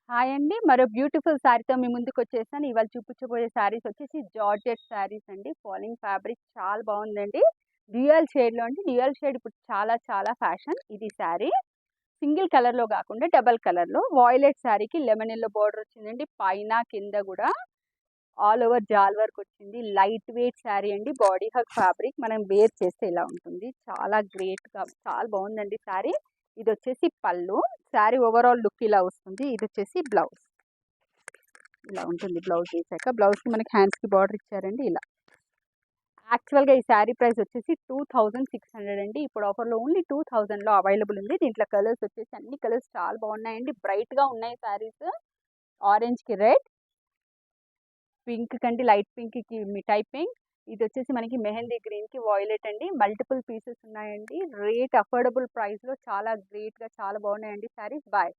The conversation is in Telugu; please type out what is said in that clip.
హాయ్ అండి. మరో బ్యూటిఫుల్ శారీతో మీ ముందుకొచ్చేసాను. ఇవాళ చూపించబోయే శారీస్ వచ్చేసి జార్జెట్ శారీస్ అండి. ఫాలింగ్ ఫ్యాబ్రిక్ చాలా బాగుందండి. డ్యూయల్ షేడ్‌లో అండి. డ్యూయల్ షేడ్ ఇప్పుడు చాలా చాలా ఫ్యాషన్. ఇది శారీ. సింగిల్ కలర్‌లో కాకుండా డబుల్ కలర్‌లో వాయిలెట్ శారీకి లెమన్ యెల్లో బార్డర్ వచ్చిందండి. పైన కింద కూడా ఆల్ ఓవర్ జాల్ వర్క్ వచ్చింది. లైట్ వెయిట్ శారీ అండి. Body hug fabric. మనం వేర్ చేస్తే ఇలా ఉంటుంది. చాలా గ్రేట్‌గా చాలా బాగుందండి శారీ. ఇది వచ్చేసి పళ్ళు. శారీ ఓవరాల్ లుక్ ఇలా వస్తుంది. ఇది వచ్చేసి బ్లౌజ్. ఇలా ఉంటుంది బ్లౌజ్ వేసాక. బ్లౌజ్‌కి మనకి హ్యాండ్స్‌కి బార్డర్ ఇచ్చారండి ఇలా. యాక్చువల్‌గా ఈ శారీ ప్రైస్ వచ్చేసి 2600 అండి. ఇప్పుడు ఆఫర్‌లో ఓన్లీ 2000లో అవైలబుల్ ఉంది. దీంట్లో కలర్స్ వచ్చేసి అన్ని కలర్స్ చాలా బాగున్నాయండి. బ్రైట్‌గా ఉన్నాయి శారీస్. ఆరెంజ్‌కి రెడ్, పింక్ కండి లైట్ పింక్‌కి మిఠాయి పింక్. ఇది వచ్చేసి మనకి మెహందీ గ్రీన్‌కి వాయిలెట్ అండి. మల్టిపుల్ పీసెస్ ఉన్నాయండి. రేట్ అఫోర్డబుల్ ప్రైస్‌లో చాలా గ్రేట్‌గా చాలా బాగున్నాయండి శారీస్. బాయ్.